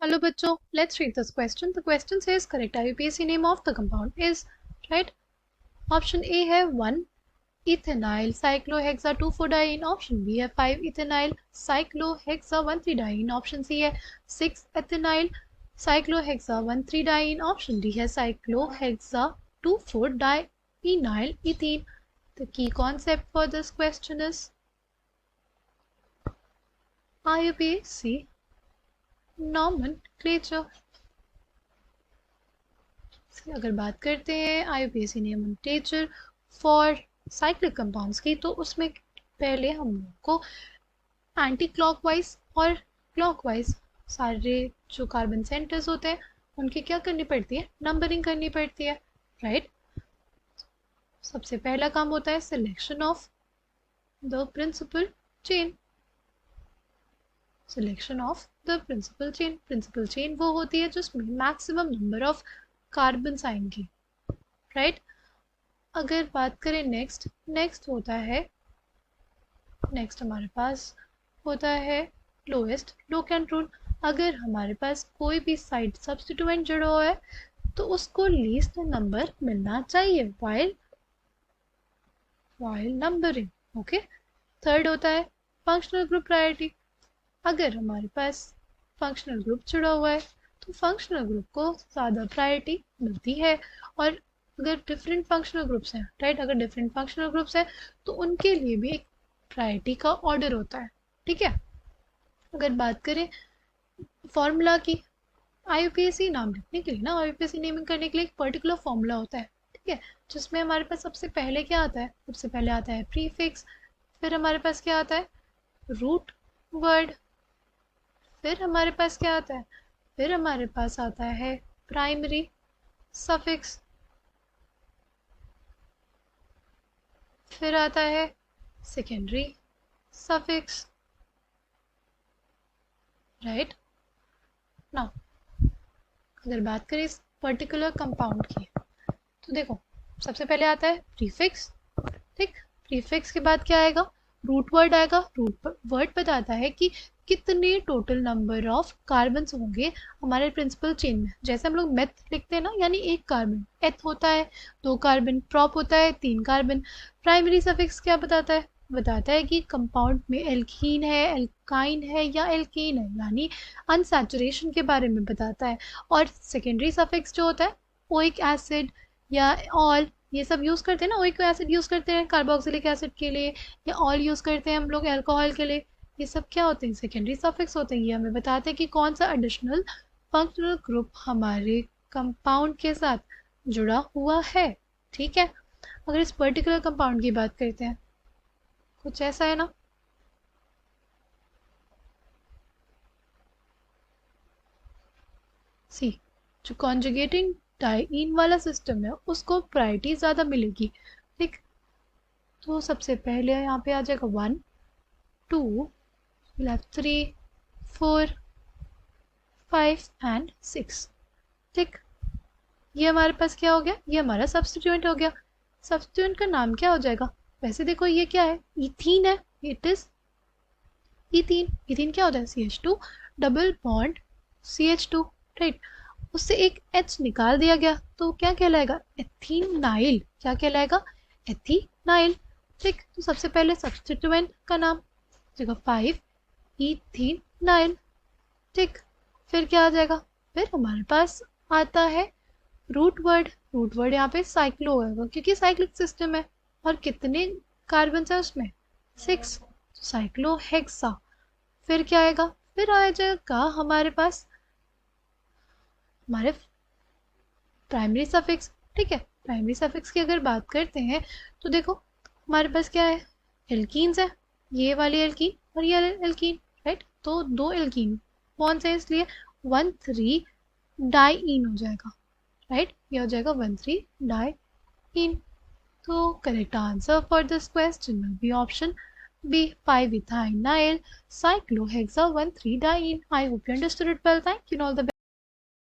Hello bachcho, let's read this question. The question says correct IUPAC name of the compound is, right? Option A है 1 ethenyl cyclohexa 2,4-diene. Option B है 5 ethenyl cyclohexa 1,3-diene. Option C है 6 ethenyl cyclohexa 1,3-diene. Option D है cyclohexa 2,4-dienyl ethene. The key concept for this question is IUPAC nomenclature. अगर बात करते हैं IUPAC nomenclature for cyclic compounds की, तो उसमें पहले हम लोग को एंटी क्लॉकवाइज और क्लॉकवाइज सारे जो कार्बन सेंटर्स होते हैं उनकी क्या करनी पड़ती है, नंबरिंग करनी पड़ती है, राइट। सबसे पहला काम होता है selection of the principal chain. Selection of the principal chain, principal chain वो होती है जिसमें मैक्सिमम नंबर ऑफ कार्बन आएंगे, राइट। अगर बात करें नेक्स्ट होता है, नेक्स्ट हमारे पास होता है लोएस्ट लोकेंट रूल। अगर हमारे पास कोई भी साइड सब्स्टिट्यूएंट जुड़ा हुआ है तो उसको लीस्ट नंबर मिलना चाहिए वाइल नंबरिंग, ओके। थर्ड होता है फंक्शनल ग्रुप प्रायोरिटी। अगर हमारे पास फंक्शनल ग्रुप जुड़ा हुआ है तो फंक्शनल ग्रुप को ज़्यादा प्रायोरिटी मिलती है, और अगर डिफरेंट फंक्शनल ग्रुप्स हैं, राइट, अगर डिफरेंट फंक्शनल ग्रुप्स हैं तो उनके लिए भी एक प्रायोरिटी का ऑर्डर होता है, ठीक है। अगर बात करें फॉर्मूला की, IUPAC नाम लिखने के लिए ना, IUPAC नेमिंग करने के लिए एक पर्टिकुलर फॉर्मूला होता है, ठीक है, जिसमें हमारे पास सबसे पहले क्या आता है, सबसे पहले आता है प्रीफिक्स, फिर हमारे पास क्या आता है रूट वर्ड, फिर हमारे पास क्या आता है, फिर हमारे पास आता है प्राइमरी सफिक्स, फिर आता है सेकेंडरी सफिक्स, राइट। नाउ अगर बात करें इस पर्टिकुलर कंपाउंड की, तो देखो सबसे पहले आता है प्रीफिक्स, ठीक। प्रीफिक्स के बाद क्या आएगा, रूट वर्ड आएगा। रूट वर्ड बताता है कि कितने टोटल नंबर ऑफ कार्बन होंगे हमारे प्रिंसिपल चेन में। जैसे हम लोग मेथ लिखते हैं ना, यानी एक कार्बन, एथ होता है 2 कार्बन, प्रॉप होता है 3 कार्बन। प्राइमरी सफिक्स क्या बताता है, बताता है कि कंपाउंड में एल्कीन है, एल्काइन है या एल्केन है, यानी अनसैचुरेशन के बारे में बताता है। और सेकेंडरी सफिक्स जो होता है ओइक एसिड या ऑल, ये सब यूज़ करते हैं ना, ओइक एसिड यूज़ करते हैं कार्बोक्सिलिक एसिड के लिए, या ऑल यूज़ करते हैं हम लोग अल्कोहल के लिए। ये सब क्या होते हैं, सेकेंडरी सफिक्स होते हैं। ये हमें बताते हैं कि कौन सा एडिशनल फंक्शनल ग्रुप हमारे कंपाउंड के साथ जुड़ा हुआ है, ठीक है। अगर इस पर्टिकुलर कंपाउंड की बात करते हैं, कुछ ऐसा है ना, सी जो कॉन्जुगेटिंग डाइईन वाला सिस्टम है उसको प्रायोरिटी ज़्यादा मिलेगी, ठीक। तो सबसे पहले यहाँ पे आ जाएगा 1 2 3 4 5 एंड 6, ठीक। ये हमारे पास क्या हो गया, ये हमारा सब्स्टिट्यूएंट हो गया। सब्स्टिट्यूएंट का नाम क्या हो जाएगा, वैसे देखो ये क्या है, इथीन है, इट इज इथीन। इथीन क्या होता है, CH2 double bond CH2, right. उससे एक H निकाल दिया गया तो क्या कहलाएगा, एथीनाइल। क्या कहलाएगा, एथीनाइल, ठीक। तो सबसे पहले सब्स्टिट्यूएंट का नाम जगह 5 इथीनाइल, ठीक। फिर क्या आ जाएगा, फिर हमारे पास आता है रूट वर्ड। रूट वर्ड यहाँ पे साइक्लो होगा क्योंकि साइक्लिक सिस्टम है, और कितने कार्बन है उसमें 6, साइक्लो हेक्सा। फिर क्या आएगा, फिर आ जाएगा हमारे पास हमारे प्राइमरी सफिक्स, ठीक है। प्राइमरी सफिक्स की अगर बात करते हैं तो देखो हमारे पास क्या है, एल्कीन्स है, ये वाली एल्कीन और ये एल्कीन, राइट। तो 2 एल्कीन कौन से, इसलिए 1,3 डाइईन हो जाएगा, राइट। ये हो जाएगा 1,3 डाइईन। तो correct answer for this question will be option B, 5 ethynyl cyclohexa 1,3 diene. I hope you understood it well. Thank you and all the best.